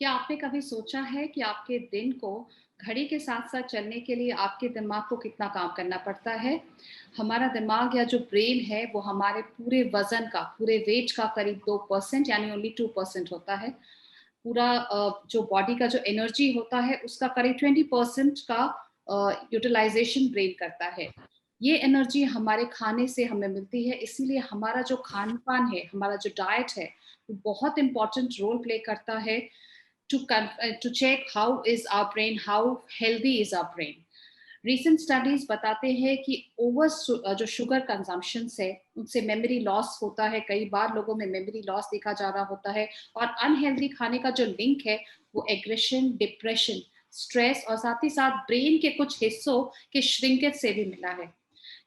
क्या आपने कभी सोचा है कि आपके दिन को घड़ी के साथ-साथ चलने के लिए आपके दिमाग को कितना काम करना पड़ता है? हमारा दिमाग या जो ब्रेन है वो हमारे पूरे वज़न का, पूरे वेट का करीब 2% यानी ओनली 2% होता है। पूरा जो बॉडी का जो एनर्जी होता है उसका करीब 20% का यूटिलाइज़ेशन ब्रेन करता है। ये एनर्जी हमारे खाने से हमें मिलती है, इसीलिए हमारा जो खान-पान है, हमारा जो डाइट है, वो बहुत इम्पोर्टेंट रोल प्ले करता है to check how is our brain, how healthy is our brain. Recent studies बताते हैं कि जो शुगर कंजम्पशन है उनसे मेमोरी लॉस होता है, कई बार लोगों में मेमोरी लॉस देखा जा रहा होता है। और अनहेल्दी खाने का जो लिंक है वो एग्रेशन, डिप्रेशन, स्ट्रेस और साथ ही साथ ब्रेन के कुछ हिस्सों के श्रिंकेज से भी मिला है।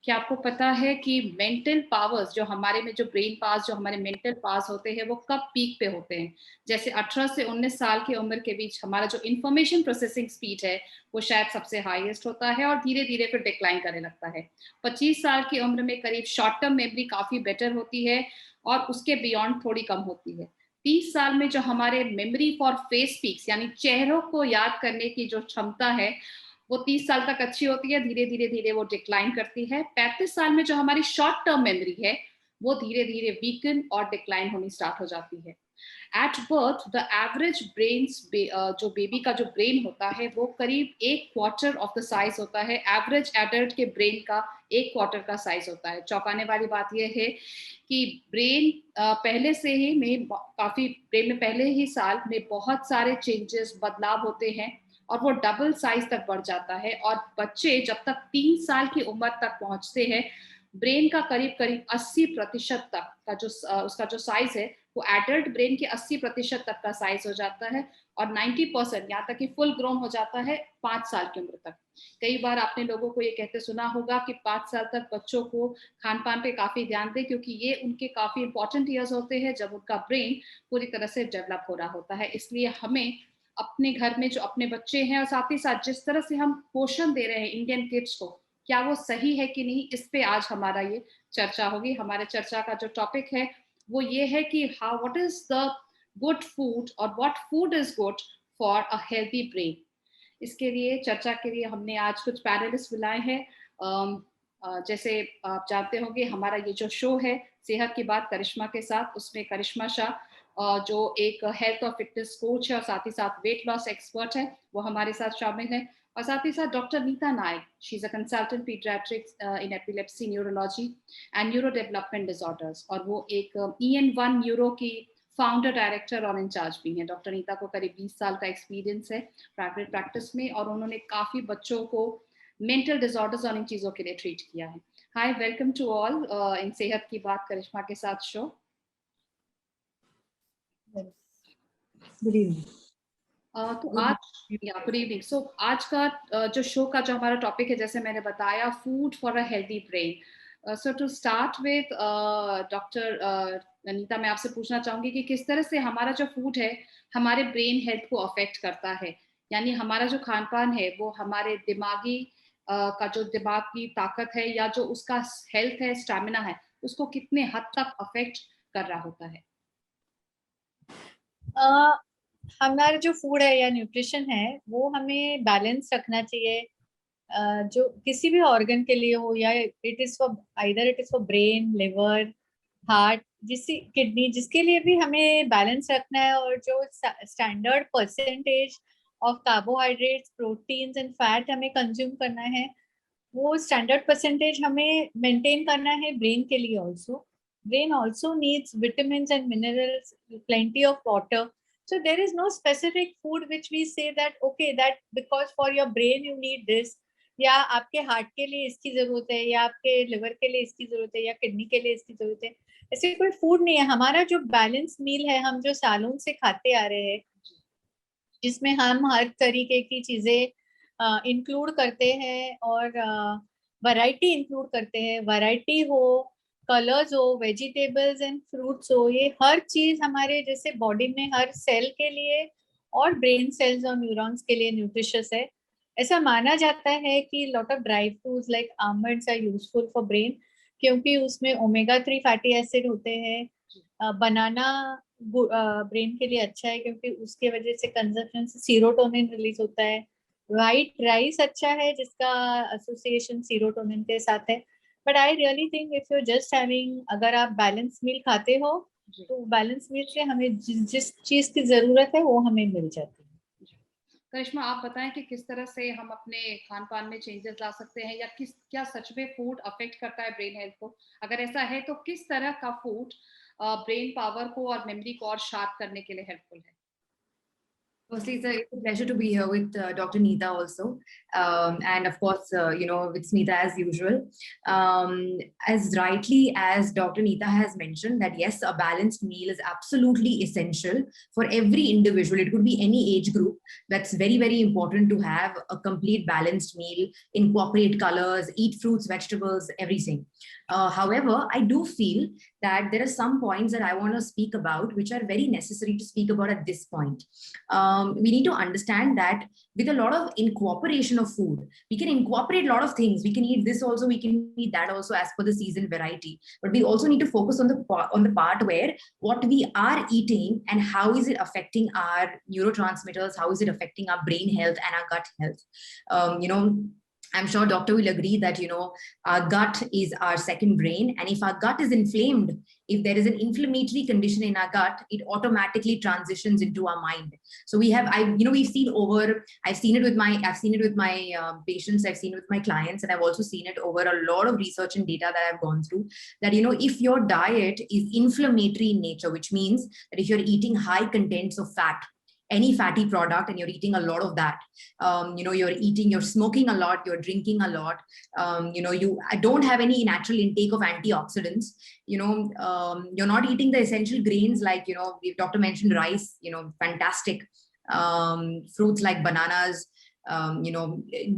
क्या आपको पता है कि मेंटल पावर्स जो हमारे में जो ब्रेन पावर्स जो हमारे मेंटल पावर्स होते हैं वो कब पीक पे होते हैं? जैसे 18 से 19 साल की उम्र के बीच हमारा जो इंफॉर्मेशन प्रोसेसिंग स्पीड है वो शायद सबसे हाईएस्ट होता है और धीरे-धीरे फिर डिक्लाइन करने लगता है। 25 साल की उम्र में करीब शॉर्ट टर्म मेमोरी काफ़ी बेटर होती है और उसके बियॉन्ड थोड़ी कम होती है। 30 साल में जो हमारे मेमोरी फॉर फेस पीक्स यानी चेहरों को याद करने की जो क्षमता है वो 30 साल तक अच्छी होती है, धीरे-धीरे वो डिक्लाइन करती है। 35 साल में जो हमारी शॉर्ट टर्म मेमोरी है, वो धीरे-धीरे वीकन और डिक्लाइन होनी स्टार्ट हो जाती है। एट बर्थ द एवरेज जो बेबी का जो ब्रेन होता है वो करीब 1 क्वार्टर ऑफ द साइज़ होता है, एवरेज एडल्ट के ब्रेन का 1 क्वार्टर का साइज़ होता है। चौंकाने वाली बात ये है कि ब्रेन पहले से ही में ब काफ़ी ब्रेन में पहले ही साल में बहुत सारे चेंजेस बदलाव होते हैं और वो डबल साइज़ तक बढ़ जाता है और बच्चे जब तक 3 साल की उम्र तक पहुँचते हैं, ब्रेन का करीब-करीब 80% तक का उसका जो साइज़ है वो एडल्ट ब्रेन के 80% तक का साइज़ हो जाता है और 90% यहाँ तक कि फुल ग्रोन हो जाता है 5 साल की उम्र तक। कई बार आपने लोगों को ये कहते सुना होगा कि 5 साल तक बच्चों को खान-पान पे काफ़ी ध्यान दें क्योंकि ये उनके काफ़ी इम्पोर्टेंट ईयर्स होते हैं जब उनका ब्रेन पूरी तरह से डेवलप हो रहा होता है। इसलिए हमें अपने घर में जो अपने बच्चे हैं और साथ ही साथ जिस तरह से हम पोषण दे रहे हैं इंडियन किड्स को, क्या वो सही है कि नहीं, इस पे आज हमारा ये चर्चा होगी। हमारे चर्चा का जो टॉपिक है वो ये है कि how what is the good food और what food is good for a healthy brain. इसके लिए चर्चा के लिए हमने आज कुछ पैनलिस्ट बुलाए हैं। जैसे आप जानते होंगे हमारा ये जो शो है सेहत की बात करिश्मा के साथ, उसमें करिश्मा शाह जो एक हेल्थ और फिटनेस कोच है और साथ ही साथ वेट लॉस एक्सपर्ट है, वो हमारे साथ शामिल है। और साथ ही साथ doctor Neeta Nayak, she is a consultant paediatrics in epilepsy neurology and neuro development disorders और वो एक EN1 न्यूरो की फाउंडर डायरेक्टर और इंचार्ज भी हैं। डॉक्टर नीता को करीब 20 साल का एक्सपीरियंस है प्राइवेट प्रैक्टिस में और उन्होंने काफ़ी बच्चों को मेंटल डिसऑर्डर्स और इन चीज़ों के लिए ट्रीट किया है। हाय, वेलकम टू ऑल इन सेहत की बात करिश्मा के साथ शो। Good evening. तो आज या गुड इवनिंग। सो आज का जो शो का जो हमारा टॉपिक है जैसे मैंने बताया food for a healthy brain. So to start with doctor Anita, मैं आपसे पूछना चाहूंगी कि किस तरह से हमारा जो फूड है हमारे ब्रेन हेल्थ को अफेक्ट करता है, यानी हमारा जो खान पान है वो हमारे दिमागी का जो दिमाग की ताकत है या जो उसका हेल्थ है, स्टैमिना है, उसको कितने हद तक अफेक्ट कर रहा होता है। हमारा जो फूड है या न्यूट्रिशन है वो हमें बैलेंस रखना चाहिए। जो किसी भी ऑर्गन के लिए हो या it is for brain, liver, heart, जिससे किडनी, जिसके लिए भी हमें बैलेंस रखना है। और जो standard percentage of carbohydrates, proteins and fat हमें कंज्यूम करना है, वो स्टैंडर्ड परसेंटेज हमें मेंटेन करना है ब्रेन के लिए also. Brain also needs vitamins and minerals, plenty of water. So there is no specific food which we say that okay, that because for your brain you need this, या आपके heart के लिए इसकी जरूरत है, या आपके लिवर के लिए इसकी जरूरत है, या किडनी के लिए इसकी जरूरत है। ऐसे कोई फूड नहीं है। हमारा जो बैलेंस मील है, हम जो सालों से खाते आ रहे हैं, जिसमें हम हर तरीके की चीजें इंक्लूड करते हैं और वैरायटी इंक्लूड करते हैं। वैरायटी हो, कलर्स हो, वेजिटेबल्स एंड फ्रूट्स हो, ये हर चीज हमारे जैसे बॉडी में हर सेल के लिए और ब्रेन सेल्स और न्यूरॉन्स के लिए न्यूट्रिशियस है। ऐसा माना जाता है कि lot of dry fruits like almonds are useful for brain, क्योंकि उसमें ओमेगा 3 फैटी एसिड होते हैं। बनाना ब्रेन के लिए अच्छा है, क्योंकि उसके वजह से कंजप्शन से सीरोटोनिन रिलीज होता है। व्हाइट राइस अच्छा है, जिसका एसोसिएशन सीरोटोनिन के साथ है। But I really think if you just having, अगर आप बैलेंस मील खाते हो जी तो बैलेंस मील से हमें जिस चीज की जरूरत है वो हमें मिल जाती है। जी। करिश्मा, आप बताएं कि किस तरह से हम अपने खान पान में चेंजेस ला सकते हैं, या क्या सच में फूड अफेक्ट करता है ब्रेन हेल्थ को? अगर ऐसा है तो किस तरह का फूड ब्रेन पावर को और मेमोरी को और शार्प करने के लिए हेल्पफुल है? Firstly, it's a pleasure to be here with Dr. Neeta also. And of course, with Smita as usual. As rightly as Dr. Neeta has mentioned that yes, a balanced meal is absolutely essential for every individual. It could be any age group. That's very, very important to have a complete balanced meal, incorporate colors, eat fruits, vegetables, everything. However, I do feel that there are some points that I want to speak about, which are very necessary to speak about at this point. We need to understand that with a lot of incorporation of food, we can incorporate a lot of things. We can eat this also, we can eat that also as per the season variety. But we also need to focus on the part where what we are eating and how is it affecting our neurotransmitters, how is it affecting our brain health and our gut health. I'm sure doctor will agree that, our gut is our second brain. And if our gut is inflamed, if there is an inflammatory condition in our gut, it automatically transitions into our mind. So we've seen I've seen it with my patients, I've seen it with my clients, and I've also seen it over a lot of research and data that I've gone through, that, if your diet is inflammatory in nature, which means that if you're eating high contents of fat, any fatty product, and you're eating a lot of that, you're smoking a lot, you're drinking a lot, you don't have any natural intake of antioxidants, you're not eating the essential grains like, doctor mentioned rice, fantastic, fruits like bananas,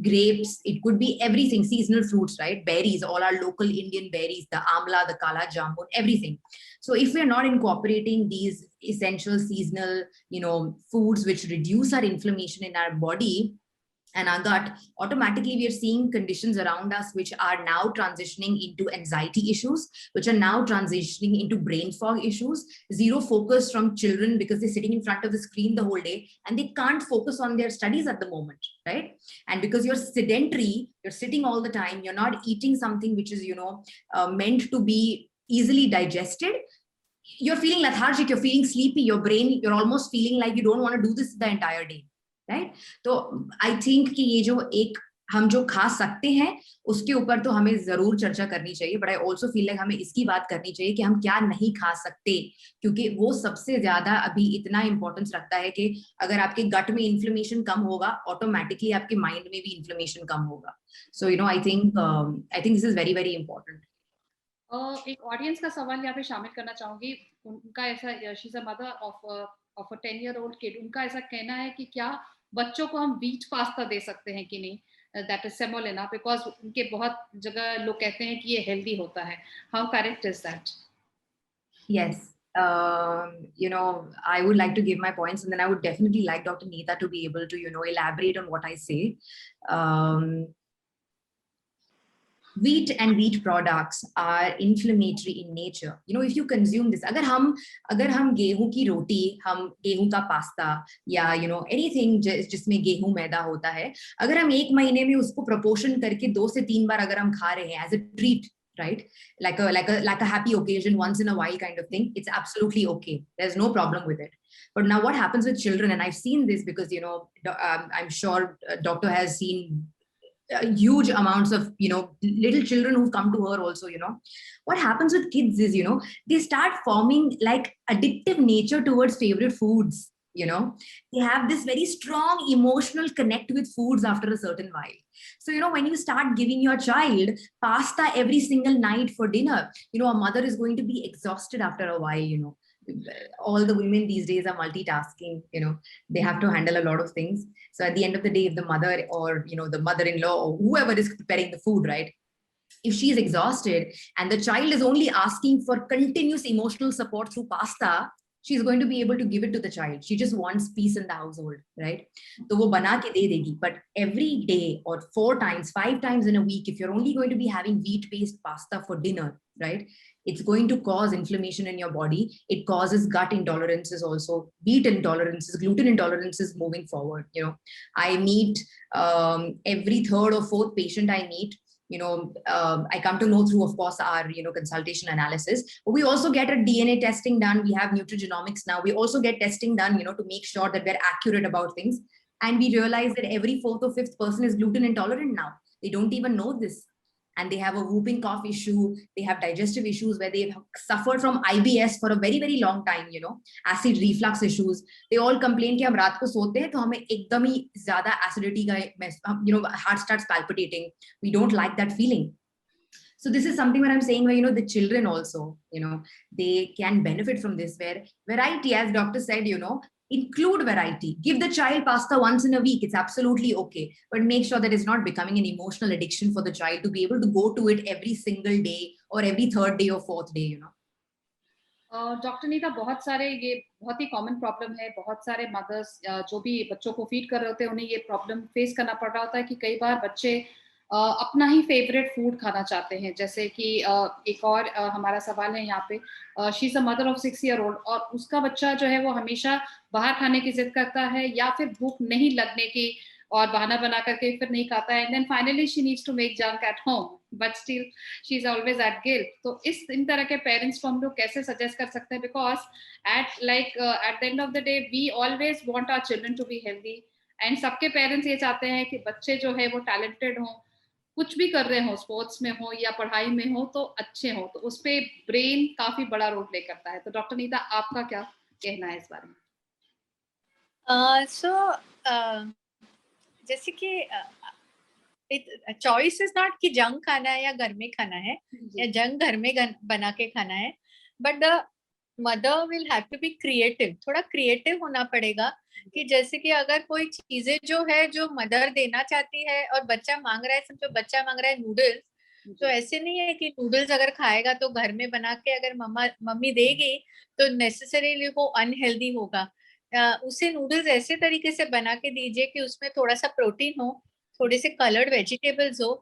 grapes, it could be everything, seasonal fruits, right? Berries, all our local Indian berries, the amla, the kala jamun, everything. So if we're not incorporating these essential seasonal, foods which reduce our inflammation in our body and our gut, automatically we are seeing conditions around us which are now transitioning into anxiety issues, which are now transitioning into brain fog issues, zero focus from children because they're sitting in front of the screen the whole day and they can't focus on their studies at the moment, right? And because you're sedentary, you're sitting all the time, you're not eating something which is, meant to be easily digested, you're feeling lethargic, you're feeling sleepy, your brain, you're almost feeling like you don't want to do this the entire day, right? तो I think कि ये जो एक हम जो खा सकते हैं उसके ऊपर तो हमें जरूर चर्चा करनी चाहिए, but I also feel like हमें इसकी बात करनी चाहिए कि हम क्या नहीं खा सकते, क्योंकि वो सबसे ज्यादा अभी इतना इंपॉर्टेंस रखता है कि अगर आपके गट में इन्फ्लेमेशन कम होगा, ऑटोमेटिकली आपके माइंड में भी इन्फ्लेमेशन कम होगा. So I think this is very very important. एक ऑडियंस का सवाल यहाँ पे शामिल करना चाहूंगी. उनका ऐसा, she is a mother of a 10-year-old kid. उनका ऐसा कहना है कि क्या बच्चों को हम व्हीट पास्ता दे सकते हैं कि नहीं, दैट इज सेमोलिना, बिकॉज उनके बहुत जगह लोग कहते हैं कि ये हेल्दी होता है. How correct is that? Yes. I would like to give my points, and then I would definitely like Dr. Neeta to be able to, elaborate on what I say. Wheat and wheat products are inflammatory in nature. If you consume this, अगर हम गेहूं की रोटी, हम गेहूं का pasta या anything जिसमें गेहूं मैदा होता है, अगर हम एक महीने में उसको proportion करके 2 से 3 बार अगर हम खा रहे हैं as a treat, right, like a happy occasion, once in a while kind of thing, it's absolutely okay. There's no problem with it. But now what happens with children, and I've seen this because I'm sure doctor has seen huge amounts of little children who've come to her also. What happens with kids is they start forming like addictive nature towards favorite foods. They have this very strong emotional connect with foods after a certain while. So when you start giving your child pasta every single night for dinner, a mother is going to be exhausted after a while. All the women these days are multitasking, they have to handle a lot of things. So at the end of the day, if the mother or the mother-in-law or whoever is preparing the food, right, if she is exhausted and the child is only asking for continuous emotional support through pasta, she's going to be able to give it to the child. She just wants peace in the household, right? तो वो बना के दे देगी. But every day or 4 times, 5 times in a week, if you're only going to be having wheat-based pasta for dinner, right, it's going to cause inflammation in your body. It causes gut intolerances also, wheat intolerances, gluten intolerances moving forward. You know, I meet every third or fourth patient I meet, you know, I come to know through, of course, our, you know, consultation analysis. But we also get a DNA testing done. We have nutrigenomics now. We also get testing done, you know, to make sure that we're accurate about things. And we realize that every fourth or fifth person is gluten intolerant now. They don't even know this. And they have a whooping cough issue. They have digestive issues where they've suffered from IBS for a very, very long time, you know, acid reflux issues. They all complain कि हम रात को सोते हैं तो हमें एकदम ही ज़्यादा acidity का, you know, heart starts palpitating. We don't like that feeling. So this is something where I'm saying where, you know, the children also, you know, they can benefit from this, where variety, as doctor said, you know, include variety. Give the child pasta once in a week. It's absolutely okay. But make sure that it's not becoming an emotional addiction for the child to be able to go to it every single day or every third day or fourth day, you know. Doctor Neeta, बहुत सारे ये बहुत ही common problem है. बहुत सारे mother's जो भी बच्चों को फीड कर रहे होते हैं उन्हें ये प्रॉब्लम फेस करना पड़ रहा होता है कि कई बार बच्चे अपना ही फेवरेट फूड खाना चाहते हैं. जैसे कि एक और हमारा सवाल है यहाँ पे, she is a mother of 6-year-old और उसका बच्चा जो है वो हमेशा बाहर खाने की जिद करता है या फिर भूख नहीं लगने की और बहाना बना करके फिर नहीं खाता है. And then finally she needs to make junk at home but still she is always at guilt. तो इन तरह के पेरेंट्स को हम लोग कैसे सजेस्ट कर सकते हैं? Because at the end of the day we always want our children to be healthy and सबके पेरेंट्स ये चाहते हैं कि बच्चे जो है वो टैलेंटेड हों, कुछ भी कर रहे हो, स्पोर्ट्स में हो या पढ़ाई में हो तो अच्छे हो. तो उस पे ब्रेन काफी बड़ा रोल प्ले करता है. तो डॉक्टर नीता, आपका क्या कहना है इस बारे में? जैसे कि चॉइस इज नॉट कि जंक खाना है या घर में खाना है या जंक घर में बना के खाना है, but the mother will have to be creative. थोड़ा क्रिएटिव होना पड़ेगा कि जैसे कि अगर कोई चीजें जो है जो मदर देना चाहती है और बच्चा मांग रहा है, समझो बच्चा मांग रहा है नूडल्स, तो ऐसे नहीं है कि नूडल्स अगर खाएगा तो घर में बना के अगर मम्मी देगी तो नेसेसरीली वो अनहेल्दी होगा. उसे नूडल्स ऐसे तरीके से बना के दीजिए कि उसमें थोड़ा सा प्रोटीन हो, थोड़े से कलर्ड वेजिटेबल्स हो,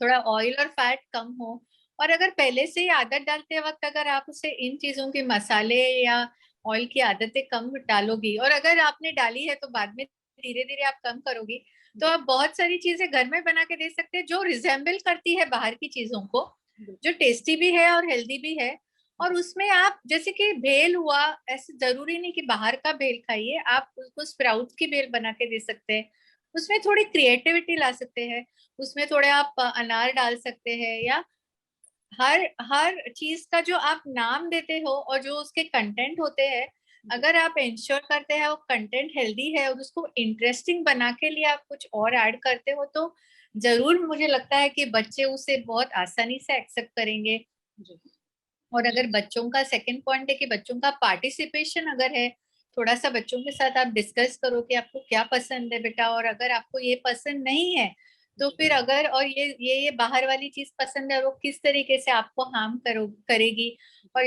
थोड़ा ऑयल और फैट कम हो. और अगर पहले से ही आदत डालते वक्त अगर आप उसे इन चीजों के मसाले या ऑयल की आदतें कम डालोगी और अगर आपने डाली है तो बाद में धीरे धीरे आप कम करोगी, तो आप बहुत सारी चीजें घर में बना के दे सकते हैं जो रिजेंबल करती है बाहर की चीजों को, जो टेस्टी भी है और हेल्दी भी है. और उसमें आप जैसे कि भेल हुआ, ऐसे जरूरी नहीं कि बाहर का भेल खाइए, आप उसको स्प्राउट की भेल बना के दे सकते हैं. उसमें थोड़ी क्रिएटिविटी ला सकते हैं, उसमें थोड़े आप अनार डाल सकते हैं, या हर चीज का जो आप नाम देते हो और जो उसके कंटेंट होते हैं, अगर आप इंश्योर करते हैं वो कंटेंट हेल्दी है और उसको इंटरेस्टिंग बना के लिए आप कुछ और ऐड करते हो, तो जरूर मुझे लगता है कि बच्चे उसे बहुत आसानी से एक्सेप्ट करेंगे. और अगर बच्चों का सेकंड पॉइंट है कि बच्चों का पार्टिसिपेशन अगर है, थोड़ा सा बच्चों के साथ आप डिस्कस करो कि आपको क्या पसंद है बेटा, और अगर आपको ये पसंद नहीं है तो फिर अगर और ये बाहर वाली चीज पसंद है, वो किस तरीके से आपको हार्म करेगी और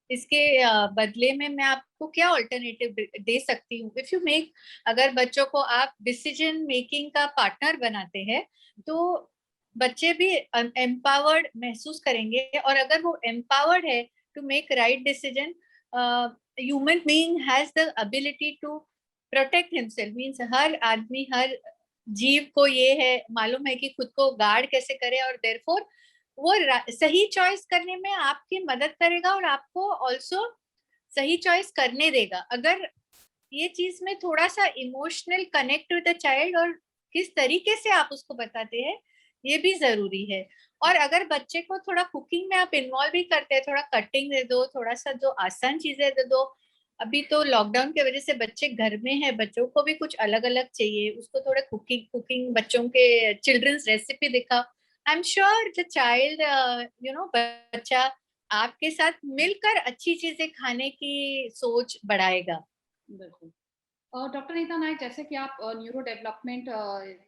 इसके बदले में मैं आपको क्या ऑल्टरनेटिव दे सकती हूँ. इफ यू मेक, अगर बच्चों को आप डिसीजन मेकिंग का पार्टनर बनाते हैं तो बच्चे भी एम्पावर्ड महसूस करेंगे. और अगर वो एम्पावर्ड है to make right decision, human being has the ability to protect himself. Means हर आदमी, हर जीव को ये है मालूम है कि खुद को गार्ड कैसे करे, और देयरफॉर वो सही चॉइस करने में आपकी मदद करेगा और आपको ऑल्सो सही चॉइस करने देगा. अगर ये चीज में थोड़ा सा emotional connect with the child और किस तरीके से आप उसको बताते हैं, ये भी जरूरी है. और अगर बच्चे को थोड़ा कुकिंग में आप इन्वॉल्व भी करते हैं, थोड़ा कटिंग दे दो, थोड़ा सा जो आसान चीजें दे दो. अभी तो लॉकडाउन की वजह से बच्चे घर में हैं, बच्चों को भी कुछ अलग अलग चाहिए, उसको थोड़ा कुकिंग बच्चों के चिल्ड्रंस रेसिपी दिखाओ. I am sure the child, बच्चा आपके साथ मिलकर अच्छी चीजें खाने की सोच बढ़ाएगा. बिल्कुल. डॉक्टर नीता नायक, जैसे कि आप न्यूरो डेवलपमेंट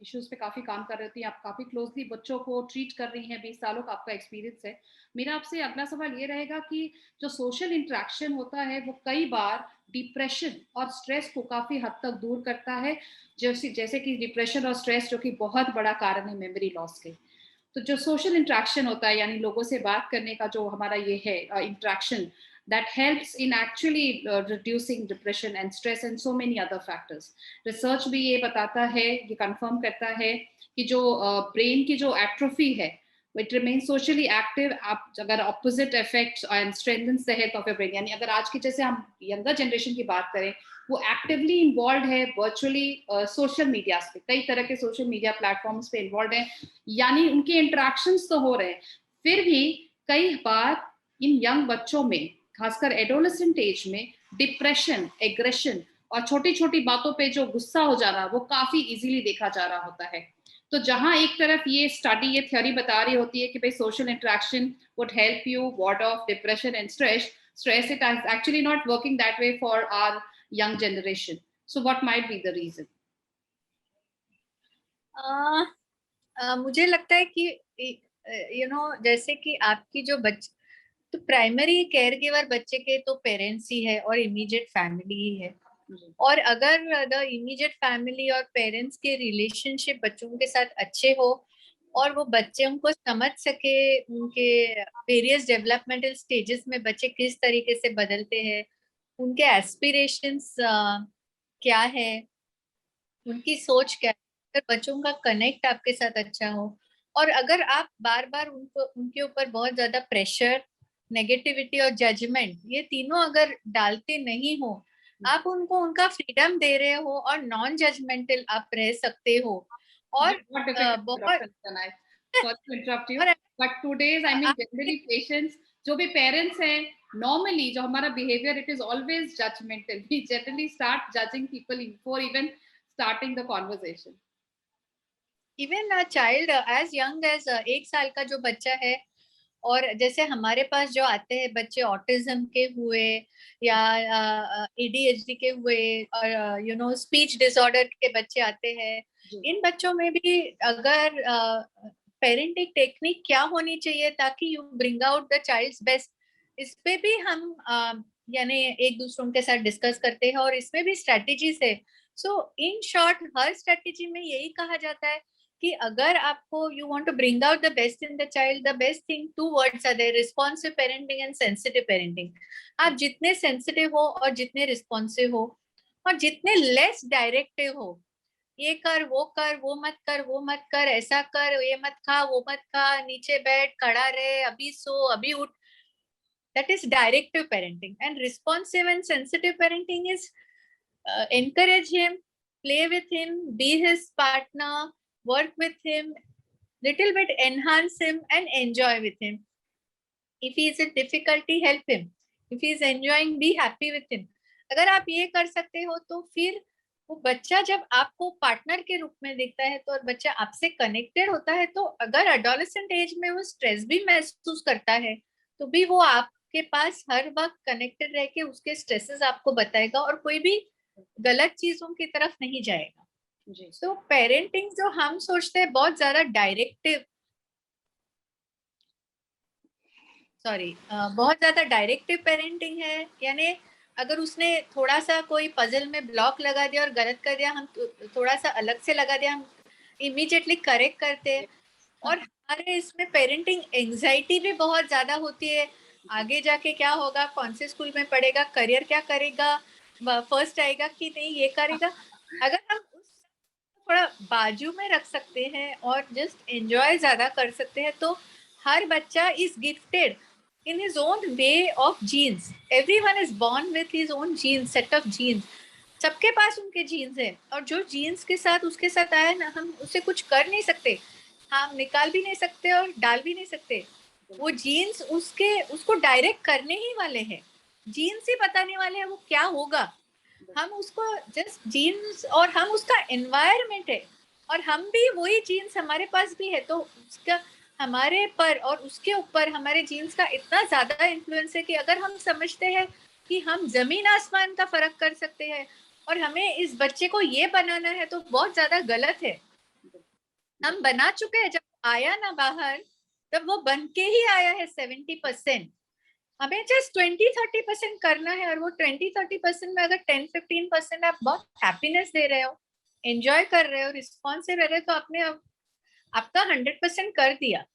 इश्यूज पे काफ़ी काम कर रही थी, आप काफ़ी क्लोजली बच्चों को ट्रीट कर रही हैं, 20 सालों का आपका एक्सपीरियंस है। मेरा आपसे अगला सवाल ये रहेगा कि जो सोशल इंटरेक्शन होता है वो कई बार डिप्रेशन और स्ट्रेस को काफ़ी हद तक दूर करता है, जैसे जैसे कि डिप्रेशन और स्ट्रेस जो कि बहुत बड़ा कारण है मेमोरी लॉस के। तो जो सोशल इंटरेक्शन होता है, यानी लोगों से बात करने का जो हमारा ये है interaction, that helps in actually reducing depression and stress and so many other factors. Research भी ये बताता है, ये कंफर्म करता है कि जो ब्रेन की जो एट्रोफी है, इट रिमेन सोशली एक्टिव। आप अगर opposite effects and strengthens the health of your brain, यानी अगर आज की जैसे हम यंगर जनरेशन की बात करें, वो एक्टिवली इन्वॉल्व है वर्चुअली सोशल मीडिया पे, कई तरह के सोशल मीडिया प्लेटफॉर्म्स पे इन्वॉल्व है, यानी उनके इंटरेक्शंस तो हो रहे हैं, फिर भी कई बार इन यंग बच्चों में, खासकर एडोलेसेंट एज में, डिप्रेशन, एग्रेशन और छोटी छोटी बातों पे जो गुस्सा हो जाना, वो काफी इजीली देखा जा रहा होता है। तो जहां एक तरफ ये स्टडी, ये थ्योरी बता रही होती है कि भाई social interaction would help you ward off depression and stress, it is actually not working that way for our young generation. So what might be the reason? मुझे लगता है कि जैसे कि आपकी जो बच्चे, तो प्राइमरी केयर गिवर बच्चे के तो पेरेंट्स ही है और इमीडिएट फैमिली ही है। और अगर द इमीडिएट फैमिली और पेरेंट्स के रिलेशनशिप बच्चों के साथ अच्छे हो और वो बच्चों को समझ सके, उनके वेरियस डेवलपमेंटल स्टेजेस में बच्चे किस तरीके से बदलते हैं, उनके एस्पिरेशंस क्या है, उनकी सोच क्या है, अगर बच्चों का कनेक्ट आपके साथ अच्छा हो, और अगर आप बार बार उनको, उनके ऊपर बहुत ज्यादा प्रेशर, नेगेटिविटी और जजमेंट, ये तीनों अगर डालते नहीं हो, आप उनको उनका फ्रीडम दे रहे हो और नॉन जजमेंटल आप रह सकते हो। और बहुत Sorry to interrupt you, और but today's, I mean, आप generally patients, जो भी parents हैं, normally जो हमारा behavior, it is always judgmental. We generally start judging people before even starting the conversation. Even a child as young as 1 साल का जो बच्चा है, और जैसे हमारे पास जो आते हैं बच्चे ऑटिज्म के हुए या एडीएचडी के हुए और स्पीच डिसऑर्डर के बच्चे आते हैं, इन बच्चों में भी अगर पेरेंटिंग टेक्निक क्या होनी चाहिए ताकि you bring out the child's best, इस पे भी हम यानी एक दूसरों के साथ डिस्कस करते हैं और इसमें भी स्ट्रेटेजीज है। सो इन शॉर्ट, हर स्ट्रेटेजी में यही कहा जाता है कि अगर आपको you want to bring out the best in the child, the best thing, two words are there, responsive parenting and sensitive parenting. आप जितने सेंसिटिव हो और जितने रिस्पॉन्सिव हो और जितने लेस डायरेक्टिव हो, ये कर, वो मत कर, वो मत कर, ऐसा कर, ये मत खा, वो मत खा, नीचे बैठ, खड़ा रहे, अभी सो, अभी उठ, that is directive parenting. And responsive and sensitive parenting is encourage him, play with him, be his partner, work with him, little bit enhance him and enjoy with him. If he is in difficulty, help him. If he is enjoying, be happy with him. अगर आप ये कर सकते हो तो फिर वो बच्चा जब आपको पार्टनर के रूप में देखता है तो, और बच्चा आपसे कनेक्टेड होता है, तो अगर एडोलेसेंट एज में वो स्ट्रेस भी महसूस करता है तो भी वो आपके पास हर वक्त कनेक्टेड रह के उसके स्ट्रेसेस आपको बताएगा और कोई भी गलत चीजों की तरफ नहीं जाएगा। तो पेरेंटिंग जो हम सोचते हैं बहुत ज्यादा डायरेक्टिव, बहुत ज्यादा डायरेक्टिव पेरेंटिंग है, यानी अगर उसने थोड़ा सा कोई पजल में ब्लॉक लगा दिया और गलत कर दिया, हम थोड़ा सा अलग से लगा दिया, हम इमीडिएटली करेक्ट करते हैं। और हमारे इसमें पेरेंटिंग एंजाइटी भी बहुत ज्यादा होती है, आगे जाके क्या होगा, कौन से स्कूल में पढ़ेगा, करियर क्या करेगा, फर्स्ट आएगा कि नहीं, ये करेगा। अगर हम उस थोड़ा बाजू में रख सकते हैं और जस्ट एंजॉय ज्यादा कर सकते हैं, तो हर बच्चा is gifted in his own way of genes. Everyone is born with his own genes, set of genes. सबके पास उनके जीन्स है और जो जीन्स के साथ उसके साथ आया ना, हम उसे कुछ कर नहीं सकते, हम निकाल भी नहीं सकते और डाल भी नहीं सकते। वो जीन्स उसको डायरेक्ट करने ही वाले हैं, जीन्स ही बताने वाले हैं वो क्या होगा। हम उसको जस्ट जीन्स, और हम उसका एनवायरमेंट है, और हम भी वही जीन्स हमारे पास भी है, तो उसका हमारे पर और उसके ऊपर हमारे जीन्स का इतना ज्यादा इन्फ्लुएंस है कि अगर हम समझते हैं कि हम जमीन आसमान का फर्क कर सकते हैं, और हमें इस बच्चे को ये बनाना है तो बहुत ज्यादा गलत है। हम बना चुके हैं, जब आया ना बाहर तब वो बन के ही आया है 70%। हमें जस्ट 20-30% करना है, और वो 20-30% में अगर 10-15% आप बहुत हैप्पीनेस दे रहे हो, एंजॉय कर रहे हो, रिस्पॉन्सिव रह रहे हो, तो आपने आपका 100% कर दिया।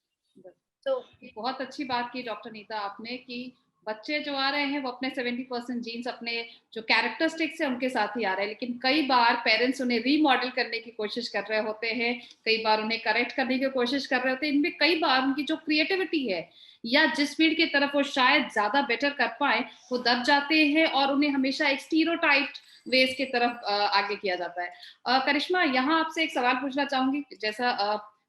तो बहुत अच्छी बात की डॉक्टर नीता आपने कि बच्चे जो आ रहे हैं वो अपने 70% जीन्स, अपने जो कैरेक्टरिस्टिक्स है उनके साथ ही आ रहे हैं, लेकिन कई बार पेरेंट्स उन्हें रीमॉडल करने की कोशिश कर रहे होते हैं, कई बार उन्हें करेक्ट करने की कोशिश कर रहे होते हैं। इनमें कई बार उनकी जो क्रिएटिविटी है या जिस फील्ड की तरफ वो शायद ज्यादा बेटर कर पाए वो दब जाते हैं और उन्हें हमेशा एक स्टीरियोटाइप्ड वेज की तरफ आगे किया जाता है। करिश्मा, यहाँ आपसे एक सवाल पूछना चाहूंगी। जैसा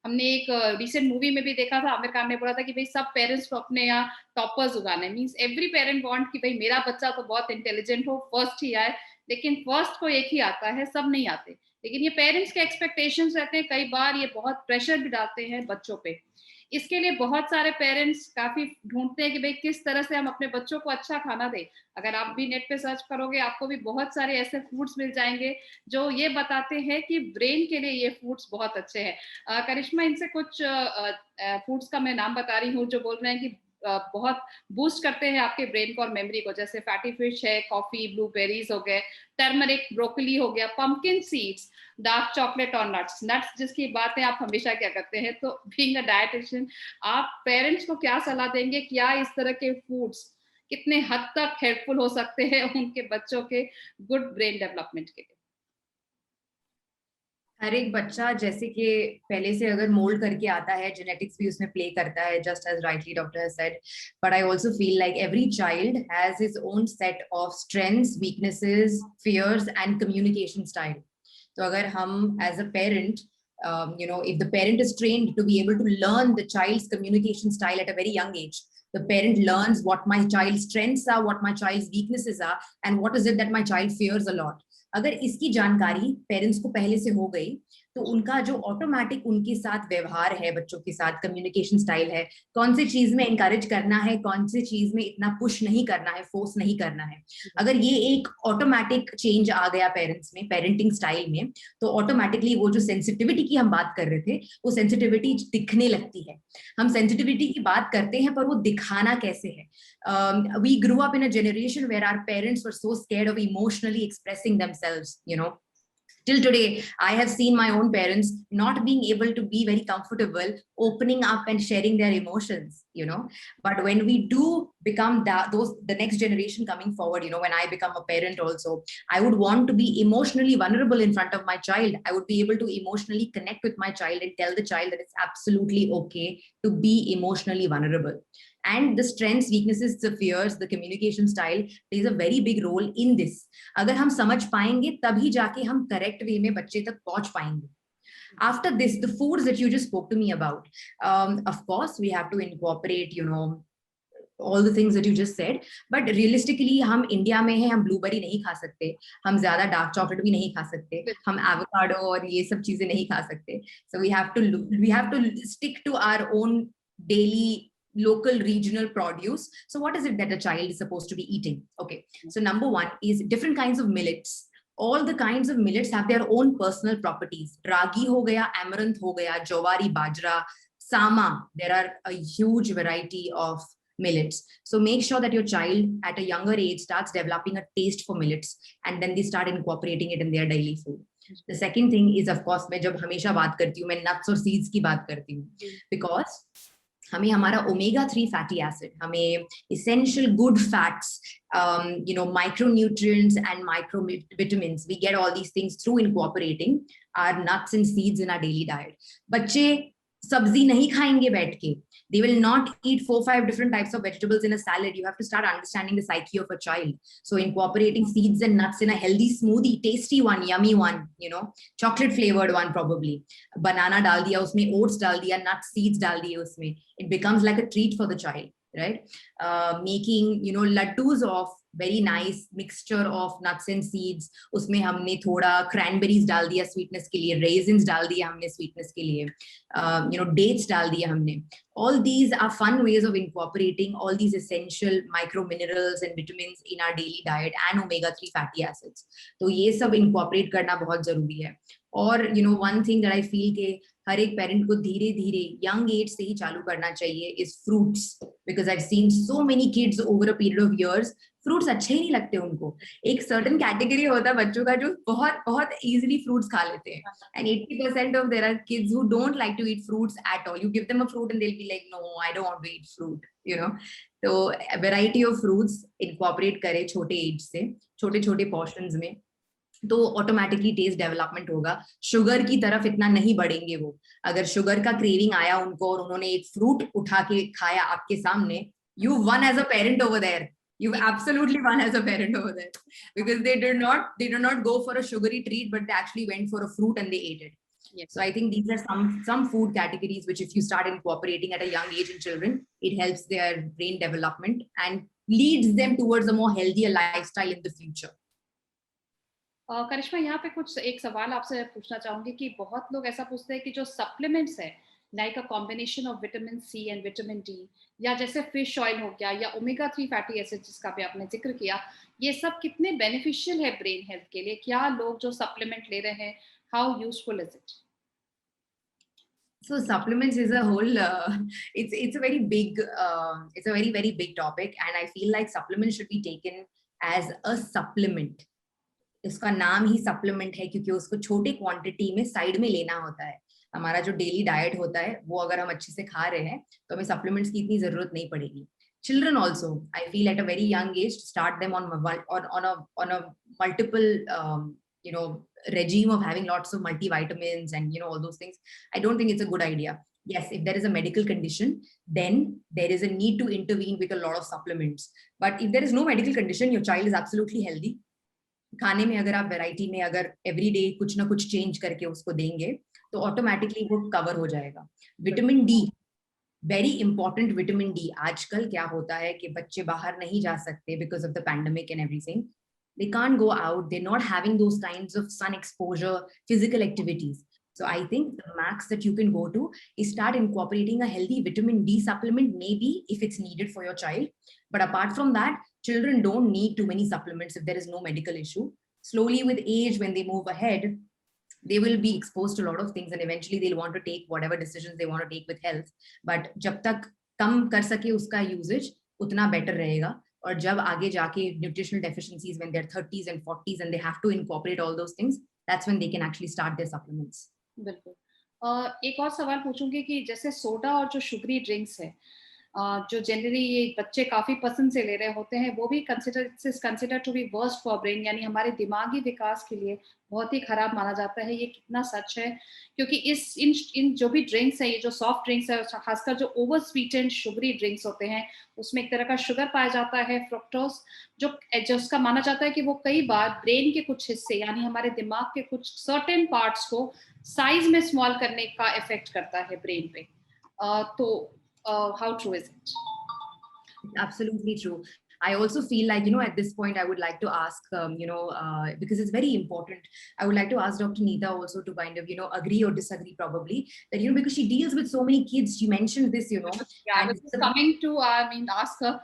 हमने एक रिसेंट मूवी में भी देखा था, आमिर खान ने बोला था कि भाई सब पेरेंट्स को अपने यहाँ टॉपर्स उगाने, मींस एवरी पेरेंट वांट कि भाई मेरा बच्चा तो बहुत इंटेलिजेंट हो, फर्स्ट ही आए, लेकिन फर्स्ट को एक ही आता है, सब नहीं आते। लेकिन ये पेरेंट्स के एक्सपेक्टेशंस रहते हैं, कई बार ये बहुत प्रेशर भी डालते हैं बच्चों पे। इसके लिए बहुत सारे पेरेंट्स काफी ढूंढते हैं कि भाई किस तरह से हम अपने बच्चों को अच्छा खाना दें। अगर आप भी नेट पे सर्च करोगे आपको भी बहुत सारे ऐसे फूड्स मिल जाएंगे जो ये बताते हैं कि ब्रेन के लिए ये फूड्स बहुत अच्छे हैं। करिश्मा, इनसे कुछ फूड्स का मैं नाम बता रही हूँ जो बोल रहे हैं कि बहुत बूस्ट करते हैं आपके ब्रेन को और मेमोरी को, जैसे फैटी फिश है, कॉफी, ब्लूबेरीज हो गए, टर्मरिक, ब्रोकली हो गया, पंपकिन सीड्स, डार्क चॉकलेट और नट्स। नट्स जिसकी बात है आप हमेशा क्या करते हैं, तो बीइंग अ डायटिशियन आप पेरेंट्स को क्या सलाह देंगे, क्या इस तरह के फूड्स कितने हद तक हेल्पफुल हो सकते हैं उनके बच्चों के गुड ब्रेन डेवलपमेंट के लिए? हर एक बच्चा जैसे कि पहले से अगर मोल्ड करके आता है, जेनेटिक्स भी उसमें प्ले करता है, just as rightly doctor has said, but I also feel like every child has his own set of strengths, weaknesses, fears and communication style. तो अगर हम as a parent, if the parent is trained to be able to learn the child's communication style at a very young age, the parent learns what my child's strengths are, what my child's weaknesses are, and what is it that my child fears a lot. अगर इसकी जानकारी parents को पहले से हो गई तो उनका जो ऑटोमेटिक उनके साथ व्यवहार है, बच्चों के साथ कम्युनिकेशन स्टाइल है, कौन सी चीज में इंकरेज करना है, कौन सी चीज में इतना पुश नहीं करना है, फोर्स नहीं करना है, अगर ये एक ऑटोमेटिक चेंज आ गया पेरेंट्स में, पेरेंटिंग स्टाइल में, तो ऑटोमेटिकली वो जो सेंसिटिविटी की हम बात कर रहे थे वो सेंसिटिविटी दिखने लगती है। हम सेंसिटिविटी की बात करते हैं पर वो दिखाना कैसे है? We grew up in a generation where our parents were so scared of emotionally expressing themselves, till today I have seen my own parents not being able to be very comfortable opening up and sharing their emotions, but when we do become the next generation coming forward, when I become a parent also, I would want to be emotionally vulnerable in front of my child. I would be able to emotionally connect with my child and tell the child that it's absolutely okay to be emotionally vulnerable. And the strengths, weaknesses, the fears, the communication style plays a very big role in this. अगर हम समझ पाएंगे तभी जाके हम correct way में बच्चे तक पहुंच पाएंगे. After this, the foods that you just spoke to me about, of course we have to incorporate, all the things that you just said, but realistically हम इंडिया में हैं, हम ब्लूबेरी नहीं खा सकते, हम ज्यादा डार्क चॉकलेट भी नहीं खा सकते, हम एवोकाडो और ये सब चीजें नहीं खा सकते. So we have to stick to our own daily local regional produce. So what is it that a child is supposed to be eating? Okay, so number one is different kinds of millets. All the kinds of millets have their own personal properties. Ragi ho gaya, amaranth ho gaya, jowari, bajra, sama. There are a huge variety of millets. So make sure that your child at a younger age starts developing a taste for millets, and then they start incorporating it in their daily food. The second thing is, of course, मैं जब हमेशा बात करती हूँ, मैं nuts और seeds की बात करती हूँ, because हमें हमारा ओमेगा 3 फैटी एसिड, हमें essential good fats, micronutrients and microvitamins, we get all these things through incorporating our nuts and seeds in our daily diet. बच्चे सब्जी नहीं खाएंगे बैठ के, they will not eat 4-5 different types of vegetables in a salad. You have to start understanding the psyche of a child. So incorporating seeds and nuts in a healthy smoothie, tasty one, yummy one, chocolate flavored one probably, banana डाल दिया उसमें, oats डाल दिया, nuts, seeds डाल दिए उसमें, it becomes like a treat for the child, right? Making laddus of very nice mixture of nuts and seeds. उसमें हमने थोड़ा cranberries डाल दिया sweetness के लिए, raisins डाल दिया हमने sweetness के लिए, dates डाल दिया हमने. All these are fun ways of incorporating all these essential micro minerals and vitamins in our daily diet and omega-3 fatty acids. तो ये सब incorporate करना बहुत जरूरी है. और one thing that I feel कि हर एक पेरेंट को धीरे धीरे यंग एज से ही चालू करना चाहिए is fruits, because I seen so many kids over a period of years fruits अच्छे ही नहीं लगते उनको. एक सर्टेन कैटेगरी होता है बच्चों का जो बहुत बहुत इजीली फ्रूट्स खा लेते हैं, and 80% of there are kids who don't like to eat fruits at all. You give them a fruit and they will be like no I don't want to eat fruit, तो variety of fruits incorporate करें छोटे age से, छोटे छोटे portions में, तो automatically taste development होगा. Sugar की तरफ इतना नहीं बढ़ेंगे वो. अगर शुगर का क्रेविंग आया उनको और उन्होंने एक फ्रूट उठा के खाया आपके सामने, you won as a parent over there. You absolutely won as a parent over there, because they did not go for a sugary treat, but they actually went for a fruit and they ate it. Yes. So I think these are some food categories which, if you start incorporating at a young age in children, it helps their brain development and leads them towards a more healthier lifestyle in the future. करिश्मा, यहाँ पे कुछ एक सवाल आपसे पूछना चाहूंगी कि बहुत लोग ऐसा पूछते हैं कि जो सप्लीमेंट्स है, like a combination of vitamin C and vitamin D, या जैसे फिश ऑयल हो गया या ओमेगा 3 फैटी एसिड जिसका भी आपने जिक्र किया, ये सब कितने बेनिफिशियल है ब्रेन हेल्थ के लिए? क्या लोग जो सप्लीमेंट ले रहे हैं, how useful is it? So supplements is a whole it's a very big it's a very big topic, and I feel like supplements should be taken as a supplement. इसका नाम ही सप्लीमेंट है क्योंकि उसको छोटे quantity में side में लेना होता है. हमारा जो डेली डाइट होता है वो अगर हम अच्छे से खा रहे हैं तो हमें सप्लीमेंट्स की इतनी जरूरत नहीं पड़ेगी. Children also, I feel at a very young age, to start them on a multiple regime of having lots of multivitamins and all those things. I don't think it's a good idea. Yes, if there is a medical condition, then there is a need to intervene with a lot of supplements. But if there is no medical condition, your child is absolutely healthy. खाने में अगर आप variety में अगर every day कुछ ना कुछ change करके उसको देंगे तो ऑटोमेटिकली वो कवर हो जाएगा. Vitamin D, very important. Vitamin D, आजकल क्या होता है कि बच्चे बाहर नहीं जा सकते because of the pandemic and everything. They can't go out, they're not having those kinds of sun exposure, physical activities. So I think the max that you can go to is start incorporating a healthy vitamin D supplement, maybe if it's needed for your child. But apart from that, children don't need too many supplements if there is no medical issue. Slowly with age, when they move ahead, they will be exposed to a lot of things, and eventually they'll want to take whatever decisions they want to take with health. But जब तक कम कर सके उसका usage, उतना better रहेगा. और जब आगे जाके nutritional deficiencies when they're 30s and 40s and they have to incorporate all those things, that's when they can actually start their supplements. बिल्कुल. एक और सवाल पूछूंगी कि जैसे सोडा और जो शुगरी ड्रिंक्स है, जो जनरली ये बच्चे काफी पसंद से ले रहे होते हैं, वो भी consider to be worst for brain, यानी हमारे दिमागी विकास के लिए बहुत ही खराब माना जाता है. ये कितना सच है? क्योंकि इन जो भी ड्रिंक्स है, ये जो सॉफ्ट ड्रिंक्स है, खासकर जो ओवर स्वीटेंड शुगरी ड्रिंक्स होते हैं, उसमें एक तरह का शुगर पाया जाता है, फ्रुक्टोज, जो उसका माना जाता है कि वो कई बार ब्रेन के कुछ हिस्से, यानी हमारे दिमाग के कुछ सर्टेन पार्ट्स को साइज में स्मॉल करने का इफेक्ट करता है ब्रेन पे. तो how true is it? Absolutely true. I also feel like, at this point, I would like to ask, because it's very important, I would like to ask Dr. Neeta also to kind of, agree or disagree probably, that, because she deals with so many kids, she mentioned this, Yeah, I was just coming to, ask her.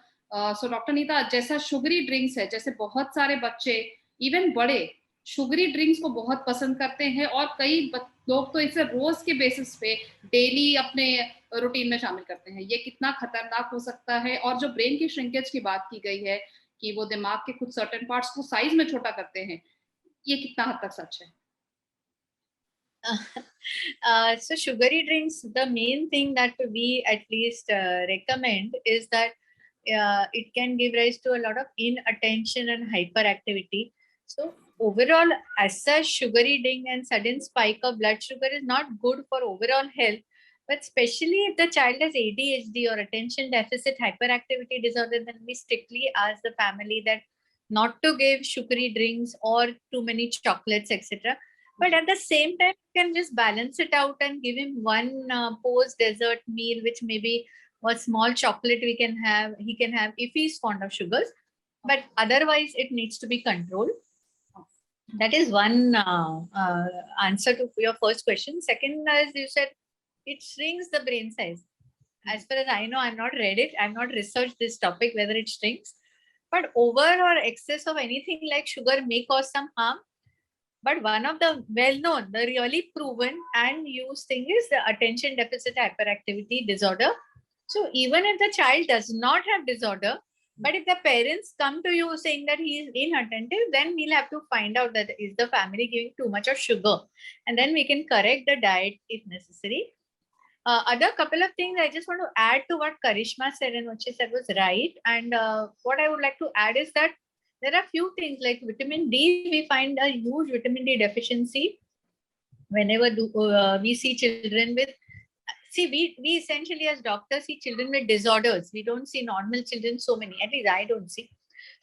So Dr. Neeta, जैसा sugary drinks है, जैसे बहुत सारे बच्चे, even बड़े, sugary drinks को बहुत पसंद करते हैं, और कई लोग तो इसे रोज के बेसिस पे डेली अपने रूटीन में शामिल करते हैं. ये कितना खतरनाक हो सकता है? और जो ब्रेन की श्रिंकेज की बात की गई है कि वो दिमाग के कुछ सर्टेन पार्ट्स को साइज में छोटा करते हैं, ये कितना हद तक सच है? So sugary drinks, the main thing that we at least recommend is that it can give rise to a lot of inattention and hyperactivity. So overall, as such, sugary drink and sudden spike of blood sugar is not good for overall health, but especially if the child has ADHD or attention deficit hyperactivity disorder, then we strictly ask the family that not to give sugary drinks or too many chocolates, etc. But at the same time, you can just balance it out and give him one post-dessert meal, which may be a small chocolate he can have if he's fond of sugars. but otherwise it needs to be controlled. That is one answer to your first question. Second, as you said, it shrinks the brain size. As far as I know, I'm not read it. I'm not researched this topic, whether it shrinks. But over or excess of anything like sugar may cause some harm. But one of the well-known, the really proven and used thing is the attention deficit hyperactivity disorder. So even if the child does not have disorder, but if the parents come to you saying that he is inattentive, then we'll have to find out that is the family giving too much of sugar, and then we can correct the diet if necessary. Other couple of things I just want to add to what Karishma said, and what she said was right. And what I would like to add is that there are few things like vitamin D. We find a huge vitamin D deficiency whenever we see children with. See, we essentially as doctors see children with disorders. We don't see normal children so many. At least I don't see.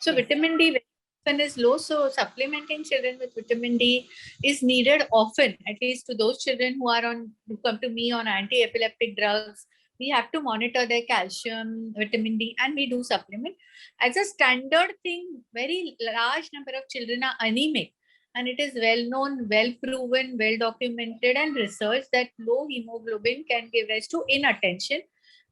So Yes. vitamin D when is low. So supplementing children with vitamin D is needed often, at least to those children who come to me on anti-epileptic drugs. We have to monitor their calcium, vitamin D, and we do supplement. As a standard thing, very large number of children are anemic. And it is well known, well proven, well documented and researched that low hemoglobin can give rise to inattention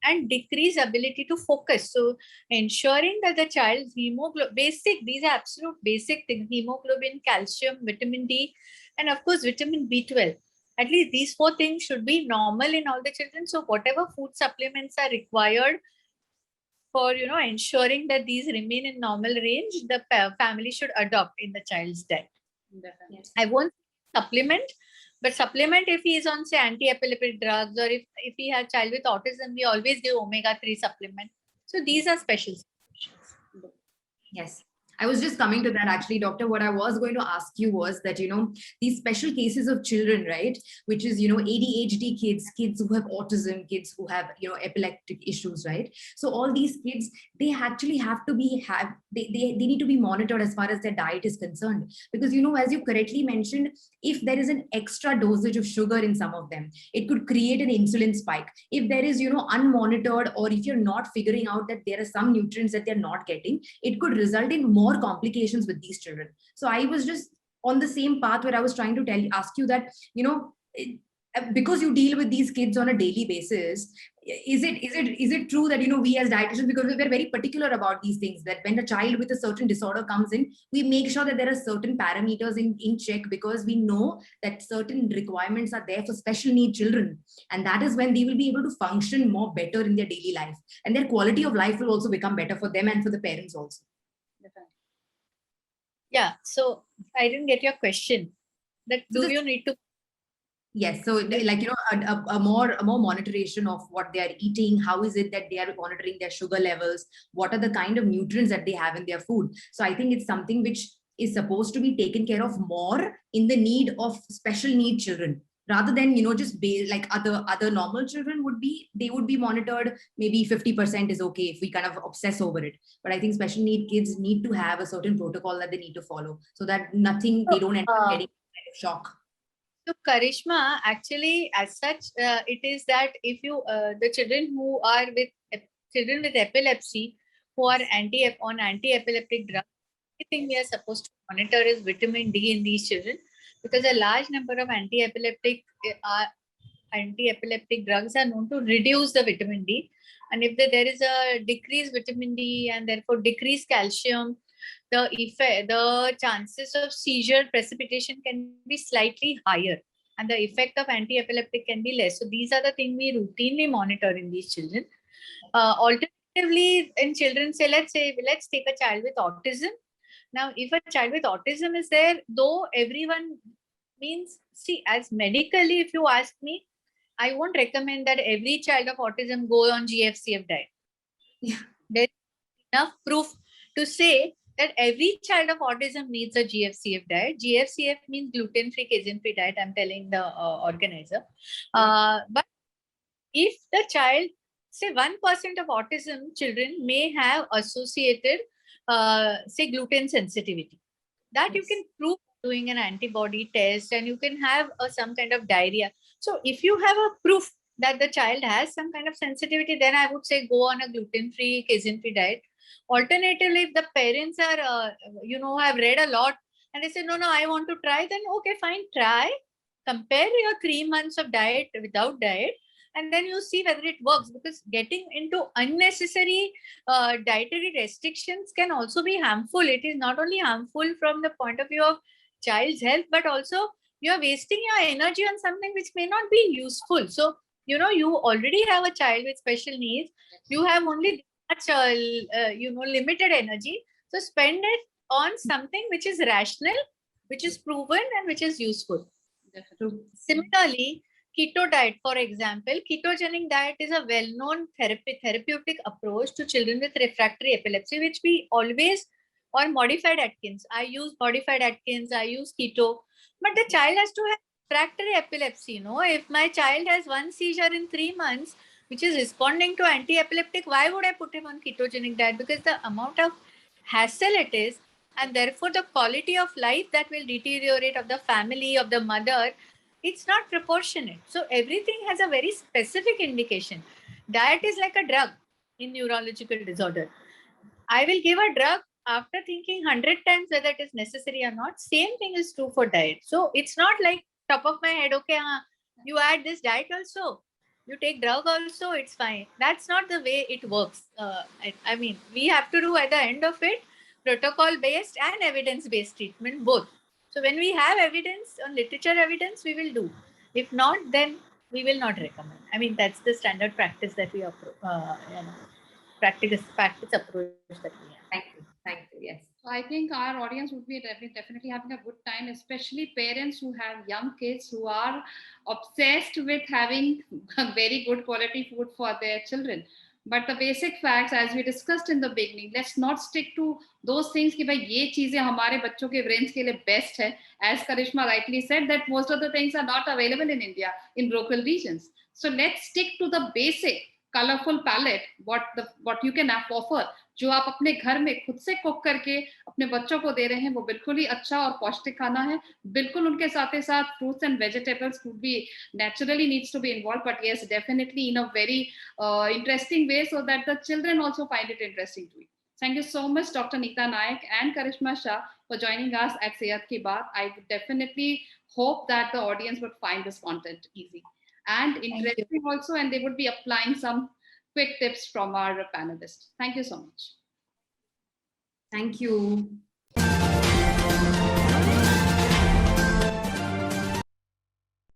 and decrease ability to focus. So ensuring that the child's hemoglobin, these are absolute basic things, hemoglobin, calcium, vitamin D, and of course, vitamin B12. At least these four things should be normal in all the children. So whatever food supplements are required for, ensuring that these remain in normal range, the family should adopt in the child's diet. Yes. I won't supplement, but supplement if he is on, say, anti-epileptic drugs, or if he has child with autism, we always give omega-3 supplement. So these are special situations. Yes. I was just coming to that actually, doctor. What I was going to ask you was that, these special cases of children, right? Which is, ADHD kids who have autism, kids who have, epileptic issues, right? So all these kids, they actually have to they need to be monitored as far as their diet is concerned. Because, as you correctly mentioned, if there is an extra dosage of sugar in some of them, it could create an insulin spike. If there is, unmonitored, or if you're not figuring out that there are some nutrients that they're not getting, it could result in more complications with these children. So I was just on the same path where I was trying to ask you that, because you deal with these kids on a daily basis, is it true that, we as dietitians, because we're very particular about these things, that when a child with a certain disorder comes in, we make sure that there are certain parameters in check, because we know that certain requirements are there for special need children, and that is when they will be able to function more better in their daily life, and their quality of life will also become better for them and for the parents also. Yeah, so I didn't get your question. That So you need to? Yes, so like, a more monitoration of what they are eating. How is it that they are monitoring their sugar levels? What are the kind of nutrients that they have in their food? So I think it's something which is supposed to be taken care of more in the need of special need children, rather than, just like other normal children they would be monitored. Maybe 50% is okay if we kind of obsess over it. But I think special need kids need to have a certain protocol that they need to follow, so that they don't end up getting kind of shock. So Karishma, actually, as such, it is that if you the children who are with epilepsy, who are on anti-epileptic drugs, the thing we are supposed to monitor is vitamin D in these children, because a large number of anti-epileptic drugs are known to reduce the vitamin D, and if there is a decreased vitamin D and therefore decreased calcium, the chances of seizure precipitation can be slightly higher, and the effect of anti-epileptic can be less. So these are the things we routinely monitor in these children. Alternatively, in children, let's take a child with autism. Now, if a child with autism is there, though everyone means, see, as medically, if you ask me, I won't recommend that every child of autism go on GFCF diet. Yeah. There's enough proof to say that every child of autism needs a GFCF diet. GFCF means gluten-free, casein-free diet, I'm telling the organizer. But if the child, say 1% of autism children may have associated, say, gluten sensitivity. That you can prove doing an antibody test, and you can have some kind of diarrhea. So if you have a proof that the child has some kind of sensitivity, then I would say go on a gluten-free, casein-free diet. Alternatively, if the parents are, have read a lot and they say, no, I want to try, then okay, fine, try. Compare your 3 months of diet without diet, and then you see whether it works, because getting into unnecessary dietary restrictions can also be harmful. It is not only harmful from the point of view of child's health, but also you are wasting your energy on something which may not be useful. So, you already have a child with special needs. You have only much, limited energy. So spend it on something which is rational, which is proven, and which is useful. Similarly, keto diet, for example, ketogenic diet is a well-known therapeutic approach to children with refractory epilepsy, which we always, or modified Atkins. I use modified Atkins, I use keto, but the child has to have refractory epilepsy. If my child has one seizure in 3 months, which is responding to anti-epileptic, why would I put him on ketogenic diet? Because the amount of hassle it is, and therefore the quality of life that will deteriorate of the family, of the mother, it's not proportionate. So everything has a very specific indication. Diet is like a drug in neurological disorder. I will give a drug after thinking 100 times whether it is necessary or not. Same thing is true for diet. So it's not like top of my head, okay, you add this diet also, you take drug also, it's fine. That's not the way it works. I mean, we have to do at the end of it protocol based and evidence based treatment both. So when we have evidence, on literature evidence, we will do. If not, then we will not recommend. I mean, that's the standard practice that we practice approach that we have. Thank you. Yes. So I think our audience would be definitely having a good time, especially parents who have young kids who are obsessed with having very good quality food for their children. But the basic facts, as we discussed in the beginning, let's not stick to those things कि भाई ये चीजें हमारे बच्चों के brains के लिए best है. As Karishma rightly said, that most of the things are not available in India in local regions. So let's stick to the basic colorful palette, what you can offer, जो आप अपने घर में खुद से कुक करके अपने बच्चों को दे रहे हैं, वो बिल्कुल ही अच्छा और पौष्टिक खाना है. बिल्कुल उनके साथ साथ fruits and vegetables would be naturally needs to be involved, but yes, definitely in a very interesting way, so that the children also find it interesting to eat. Thank you so much, Dr. Neeta Nayak and Karishma Shah, for joining us at Sehat Ki Baat. I would definitely hope that the audience would find this content easy and interesting also, and they would be applying some quick tips from our panelists. Thank you so much. Thank you.